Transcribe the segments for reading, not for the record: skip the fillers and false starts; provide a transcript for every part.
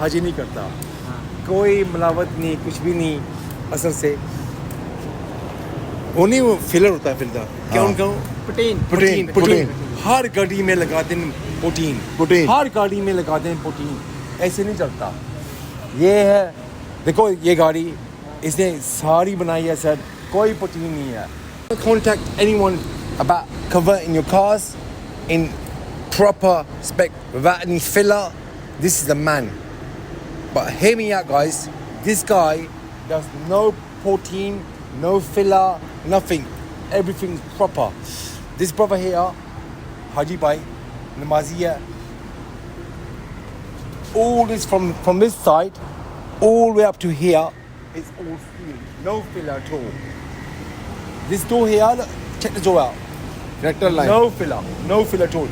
हाजी नहीं करता, कोई मिलावट नहीं, कुछ भी नहीं असल से। वो नहीं, वो फिलर होता है, फिल्टर क्या उनका, प्रोटीन हर गाड़ी में लगाते हैं प्रोटीन, हर गाड़ी में लगाते हैं प्रोटीन, ऐसे नहीं चलता। ये है देखो, ये गाड़ी इसने सारी बनाई है सर, कोई प्रोटीन नहीं है। Contact anyone about converting your cars in proper spec without any filler. This is the man. But hear me out, guys. This guy does no protein, no filler, nothing. Everything's proper. This brother here, Haji Bhai, Namaziya. All this from this side, all the way up to here, it's all steel. No filler at all. This door here, look, check the door out. Vector line. No filler at all.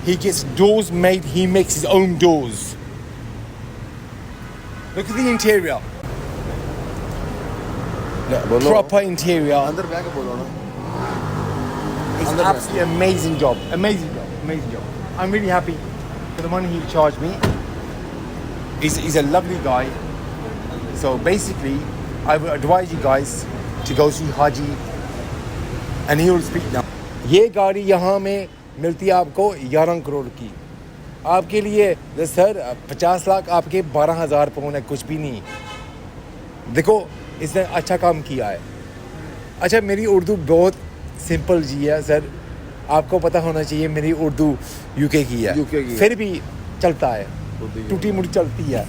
He gets doors made, he makes his own doors. Look at the interior. Proper interior. अंदर बैठ के बोलो ना. It's absolutely amazing job. I'm really happy for the money he charged me. He's a lovely guy. So basically, I would advise you guys to go see Haji and he will speak now. ये गाड़ी यहाँ में मिलती है आपको 11 करोड़ की, आपके लिए सर 50 लाख आपके 12,000 पाउंड है, कुछ भी नहीं। देखो इसने अच्छा काम किया है। अच्छा, मेरी उर्दू बहुत सिंपल जी है सर, आपको पता होना चाहिए मेरी उर्दू यूके की है, फिर भी चलता है, टूटी मुटी चलती है।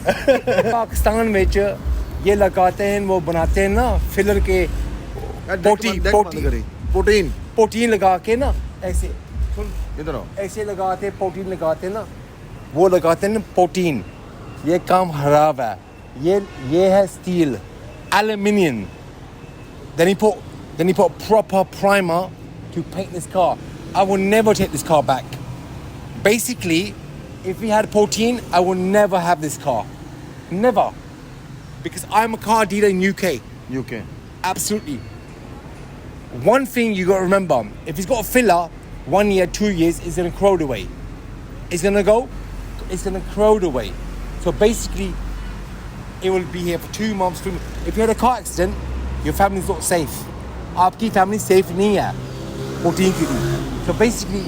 पाकिस्तान में ये लगाते हैं, वो बनाते हैं ना फिलर के प्रोटीन लगा के ना, ऐसे ऐसे लगाते प्रोटीन लगाते ना, वो लगाते हैं ना प्रोटीन। ये काम खराब है। ये है steel, aluminium. Then he put proper primer to paint this car. I will never take this car back. Basically, if we had protein, I will never have this car. Never. Because I'm a car dealer in UK. Absolutely. One thing you got to remember, if he's got a filler, 1 year, 2 years, it's going to corrode away. It's going to corrode away. So basically, it will be here for 2 months. If you had a car accident, your family's not safe. Aapki family safe nahi hai. 14 ki liye. So basically,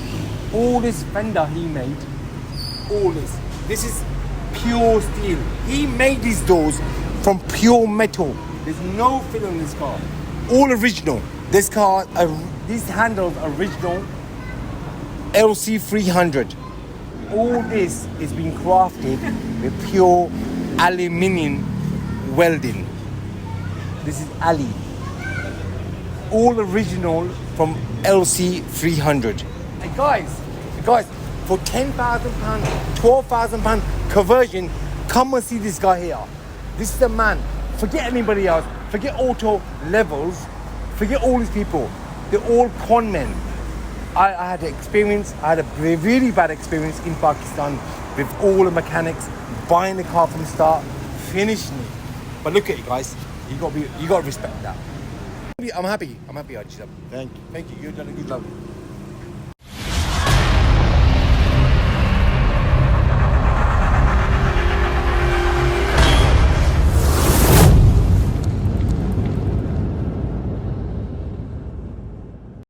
all this fender he made, all this is pure steel. He made these doors from pure metal. There's no filler in this car. All original. This car, these handles are original LC 300. All this is being crafted with pure aluminium welding. This is Ali. All original from LC 300. Hey guys, for £10,000, £12,000 conversion, come and see this guy here. This is the man. Forget anybody else. Forget auto levels. Forget all these people. They're all con men. I had an experience. I had a really bad experience in Pakistan with all the mechanics, buying the car from the start, finishing it. But look at it, guys. You got to respect that. I'm happy. Haji. Thank you. You've done a good job.